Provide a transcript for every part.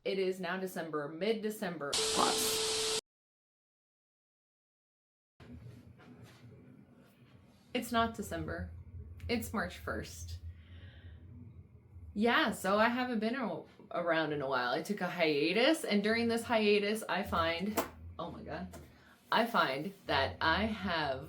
It is now December, mid-December. It's not December. It's March 1st. Yeah, so I haven't been around in a while. I took a hiatus, and during this hiatus, I find, oh my god, I find that I have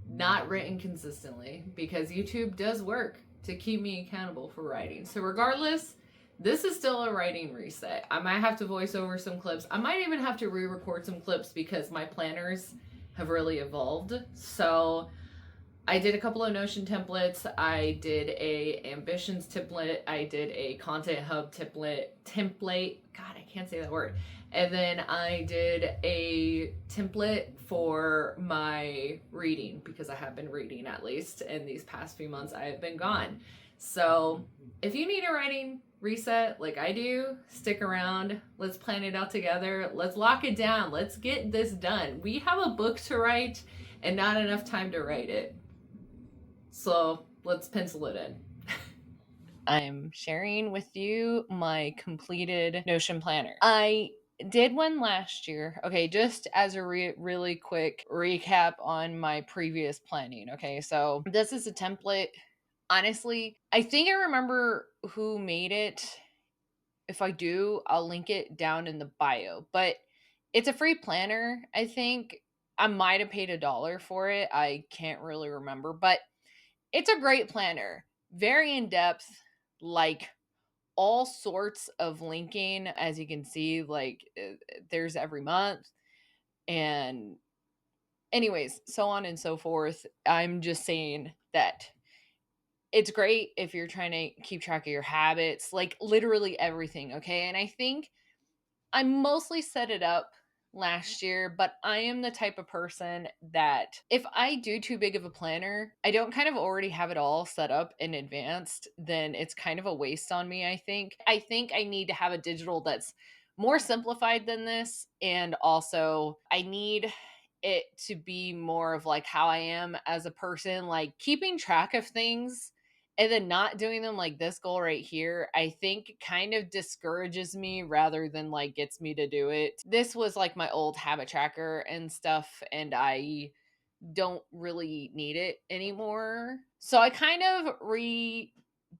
not written consistently because YouTube does work to keep me accountable for writing. So, regardless, this is still a writing reset. I might have to voice over some clips. I might even have to re record some clips because my planners have really evolved. So, I did a couple of Notion templates. I did a ambitions template. I did a content hub template. God, I can't say that word. And then I did a template for my reading because I have been reading at least in these past few months. I have been gone. So if you need a writing reset like I do, stick around. Let's plan it out together. Let's lock it down. Let's get this done. We have a book to write and not enough time to write it. So let's pencil it in. I'm sharing with you my completed Notion planner. I did one last year. Okay, just as a really quick recap on my previous planning. Okay, so this is a template. Honestly, I think I remember who made it. If I do, I'll link it down in the bio. But it's a free planner, I think. I might have paid $1 for it. I can't really remember, but it's a great planner, very in depth, like all sorts of linking, as you can see, like there's every month. And, anyways, so on and so forth. I'm just saying that it's great if you're trying to keep track of your habits, like literally everything. Okay. And I think I mostly set it up last year, but I am the type of person that if I do too big of a planner, I don't kind of already have it all set up in advance, then it's kind of a waste on me, I think. I think I need to have a digital that's more simplified than this. And also, I need it to be more of like how I am as a person, like keeping track of things and then not doing them like this goal right here, I think kind of discourages me rather than like gets me to do it. This was like my old habit tracker and stuff, and I don't really need it anymore. So I kind of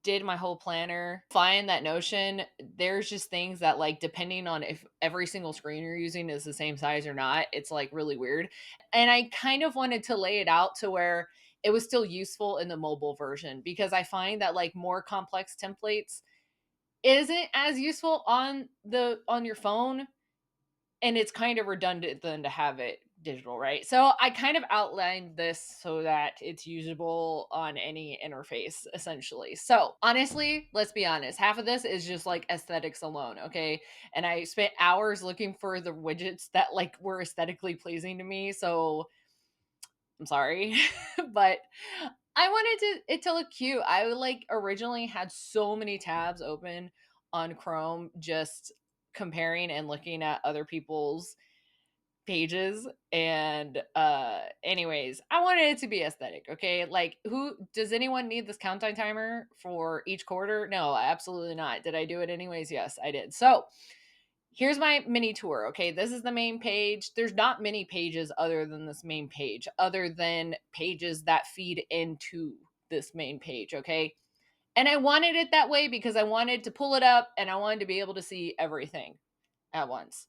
did my whole planner. Find that Notion, there's just things that like depending on if every single screen you're using is the same size or not, it's like really weird. And I kind of wanted to lay it out to where it was still useful in the mobile version because I find that like more complex templates isn't as useful on your phone, and it's kind of redundant then to have it digital, right? So I kind of outlined this so that it's usable on any interface essentially. So honestly, let's be honest, half of this is just like aesthetics alone, okay? And I spent hours looking for the widgets that like were aesthetically pleasing to me. So I'm sorry, but I wanted it to look cute. I like originally had so many tabs open on Chrome just comparing and looking at other people's pages, and anyways, I wanted it to be aesthetic, okay? Like, who does anyone need this countdown timer for each quarter? No, absolutely not. Did I do it anyways? Yes, I did. So here's my mini tour. Okay, this is the main page. There's not many pages other than this main page, other than pages that feed into this main page. Okay, and I wanted it that way because I wanted to pull it up and I wanted to be able to see everything at once.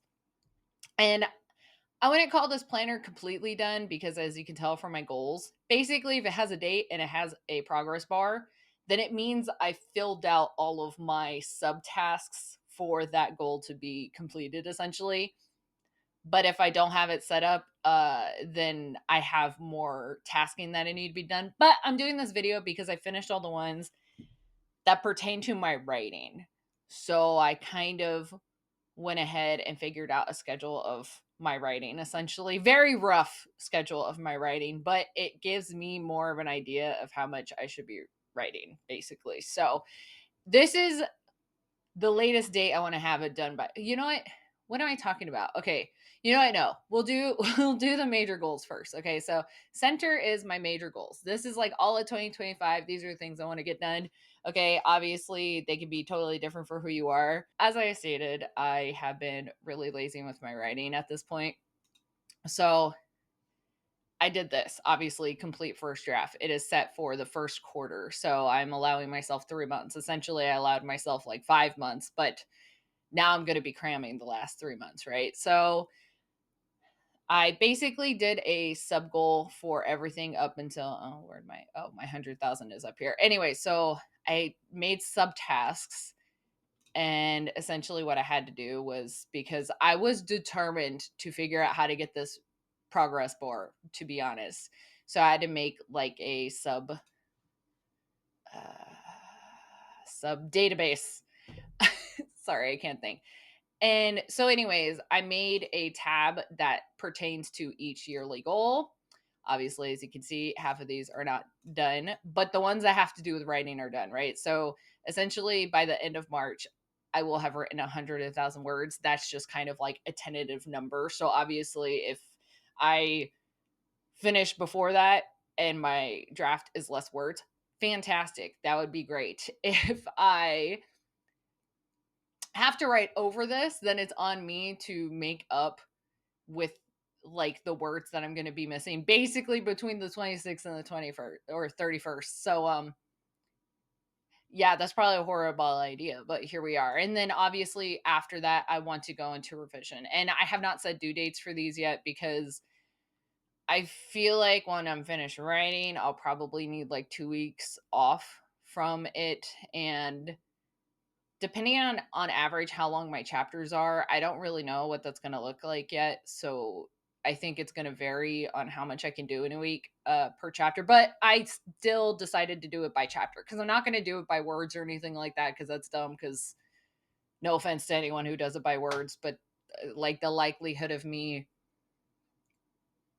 And I wouldn't call this planner completely done because, as you can tell from my goals, basically, if it has a date and it has a progress bar, then it means I filled out all of my subtasks for that goal to be completed, essentially. But if I don't have it set up, then I have more tasking that I need to be done. But I'm doing this video because I finished all the ones that pertain to my writing. So I kind of went ahead and figured out a schedule of my writing, essentially. Very rough schedule of my writing, but it gives me more of an idea of how much I should be writing, basically. So this is the latest date I want to have it done by. You know what? What am I talking about? Okay. You know, I know. We'll do the major goals first. Okay, so center is my major goals. This is like all of 2025. These are the things I want to get done. Okay, obviously they can be totally different for who you are. As I stated, I have been really lazy with my writing at this point. So I did this, obviously, complete first draft. It is set for the first quarter. So I'm allowing myself 3 months. Essentially, I allowed myself like 5 months, but now I'm going to be cramming the last 3 months, right? So I basically did a sub goal for everything up until, oh, where'd my 100,000 is up here. Anyway, so I made subtasks. And essentially, what I had to do was, because I was determined to figure out how to get this progress bar, to be honest. So I had to make like a uh, sub database. Sorry, I can't think. And so, anyways, I made a tab that pertains to each yearly goal. Obviously, as you can see, half of these are not done, but the ones that have to do with writing are done, right? So, essentially, by the end of March, I will have written 100,000 words. That's just kind of like a tentative number. So, obviously, if I finish before that and my draft is less words, fantastic. That would be great. If I have to write over this, then it's on me to make up with like the words that I'm going to be missing basically between the 26th and the 21st or 31st. So yeah, that's probably a horrible idea, but here we are. And then obviously after that I want to go into revision. And I have not set due dates for these yet because I feel like when I'm finished writing, I'll probably need like 2 weeks off from it, and depending on average how long my chapters are, I don't really know what that's going to look like yet. So I think it's going to vary on how much I can do in a week per chapter, but I still decided to do it by chapter because I'm not going to do it by words or anything like that because that's dumb. Because no offense to anyone who does it by words, but like the likelihood of me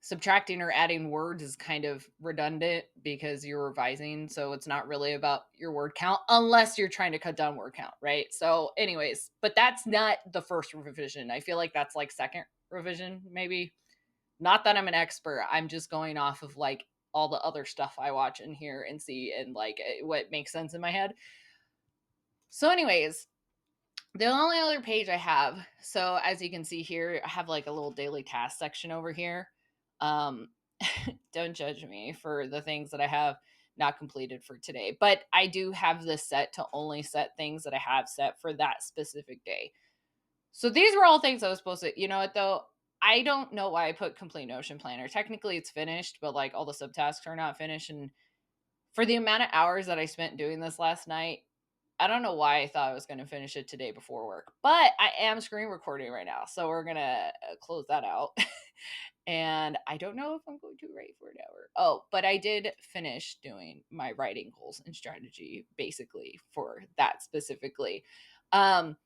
subtracting or adding words is kind of redundant because you're revising. So it's not really about your word count unless you're trying to cut down word count, right? So, anyways, but that's not the first revision. I feel like that's like second revision, maybe. Not that I'm an expert. I'm just going off of like all the other stuff I watch and hear and see and like what makes sense in my head. So, anyways, the only other page I have, so as you can see here, I have like a little daily task section over here. Um, don't judge me for the things that I have not completed for today, but I do have this set to only set things that I have set for that specific day. So these were all things I was supposed to, you know what though? I don't know why I put complete Notion planner. Technically it's finished, but like all the subtasks are not finished. And for the amount of hours that I spent doing this last night, I don't know why I thought I was going to finish it today before work, but I am screen recording right now. So we're going to close that out. And I don't know if I'm going to write for an hour. Oh, but I did finish doing my writing goals and strategy basically for that specifically. Um,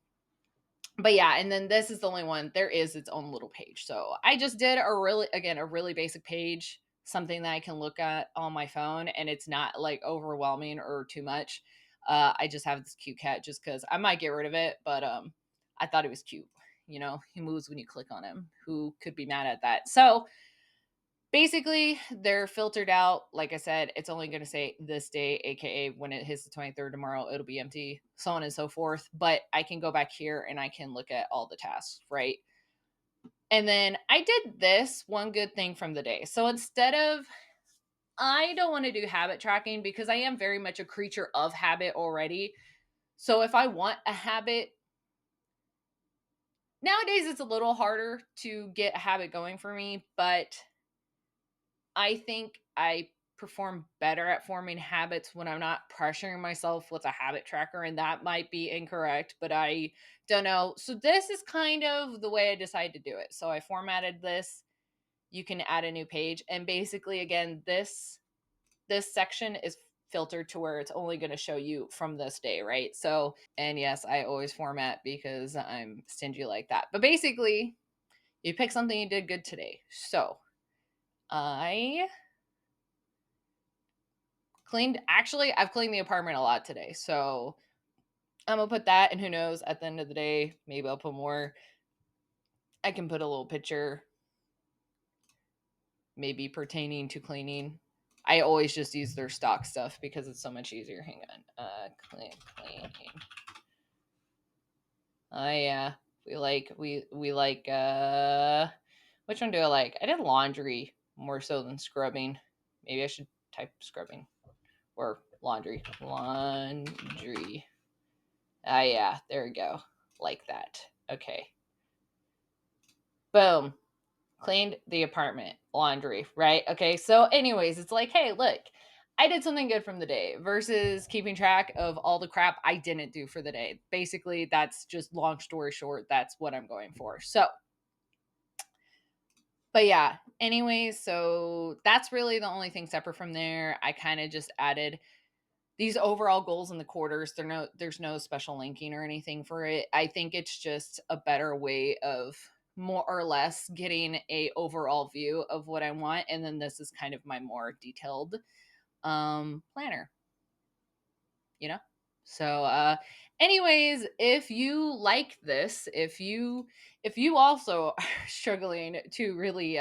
but yeah, and then this is the only one. There is its own little page. So I just did a really basic page, something that I can look at on my phone and it's not like overwhelming or too much. I just have this cute cat just because I might get rid of it, but I thought it was cute. You know, he moves when you click on him. Who could be mad at that? So basically, they're filtered out. Like I said, it's only going to say this day, aka when it hits the 23rd tomorrow, it'll be empty, so on and so forth. But I can go back here and I can look at all the tasks, right? And then I did this one good thing from the day. So instead of, I don't want to do habit tracking because I am very much a creature of habit already. So if I want a habit, nowadays it's a little harder to get a habit going for me, but I think I perform better at forming habits when I'm not pressuring myself with a habit tracker, and that might be incorrect, but I don't know. So this is kind of the way I decided to do it. So I formatted this. You can add a new page, and basically, again, this section is filtered to where it's only going to show you from this day, right? So, and yes, I always format because I'm stingy like that. But basically, you pick something you did good today. So I I've cleaned the apartment a lot today. So I'm gonna put that, and who knows, at the end of the day, maybe I'll put more. I can put a little picture maybe pertaining to cleaning. I always just use their stock stuff because it's so much easier. Hang on. Cleaning. Oh yeah. We like which one do I like? I did laundry more so than scrubbing. Maybe I should type scrubbing or laundry. Laundry. Ah yeah, there we go. Like that. Okay. Boom. Cleaned the apartment. Laundry, right? Okay. So anyways, it's like, hey, look, I did something good from the day versus keeping track of all the crap I didn't do for the day. Basically, that's just long story short, that's what I'm going for. So, but yeah, anyways, so that's really the only thing separate from there. I kind of just added these overall goals in the quarters. There's no special linking or anything for it. I think it's just a better way of more or less getting a overall view of what I want, and then this is kind of my more detailed planner, you know. So anyways, if you like this, if you also are struggling to really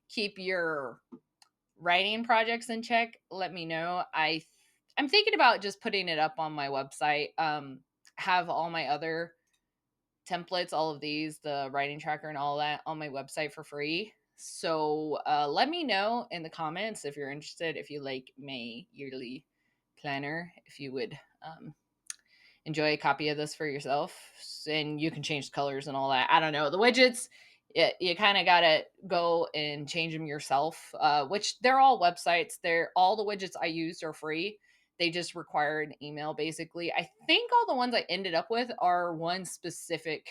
keep your writing projects in check, let me know. I'm thinking about just putting it up on my website. Have all my other templates, all of these, the writing tracker and all that on my website for free. So let me know in the comments if you're interested, if you like my yearly planner, if you would enjoy a copy of this for yourself, and you can change colors and all that. I don't know, the widgets, you kind of gotta go and change them yourself, which they're all websites. They're all the widgets I used are free. They just require an email. Basically, I think all the ones I ended up with are one specific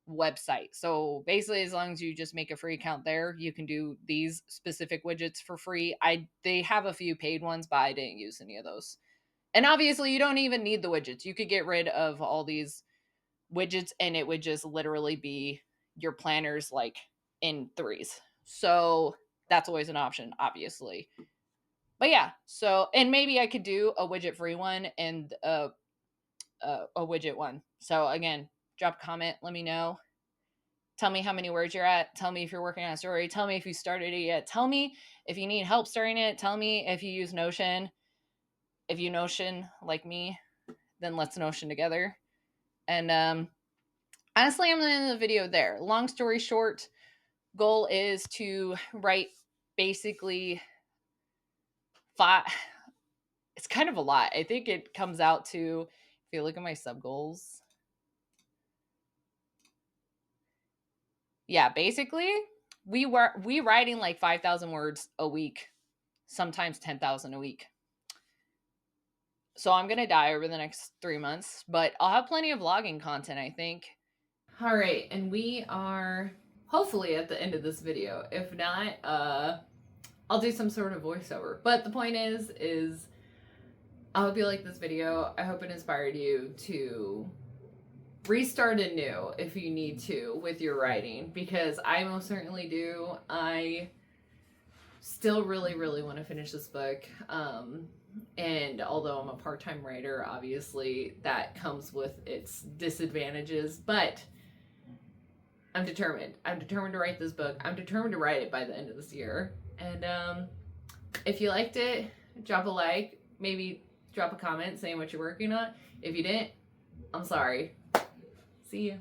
website. So basically, as long as you just make a free account there, you can do these specific widgets for free. They have a few paid ones, but I didn't use any of those. And obviously, you don't even need the widgets. You could get rid of all these widgets and it would just literally be your planners like in threes. So that's always an option, obviously. But yeah, so, and maybe I could do a widget free one and a widget one. So again, drop a comment, let me know. Tell me how many words you're at. Tell me if you're working on a story. Tell me if you started it yet. Tell me if you need help starting it. Tell me if you use Notion. If you Notion like me, then let's Notion together. And honestly, I'm going to end the video there. Long story short, goal is to write basically five. It's kind of a lot. I think it comes out to, if you look at my sub goals, yeah, basically we writing like 5,000 words a week, sometimes 10,000 a week. So I'm going to die over the next 3 months, but I'll have plenty of vlogging content, I think. All right, and we are hopefully at the end of this video. If not, I'll do some sort of voiceover. But the point is I hope you like this video. I hope it inspired you to restart anew if you need to with your writing, because I most certainly do. I still really want to finish this book. And although I'm a part-time writer, obviously that comes with its disadvantages, but I'm determined. I'm determined to write this book. I'm determined to write it by the end of this year. And if you liked it, drop a like, maybe drop a comment saying what you're working on. If you didn't, I'm sorry. See you.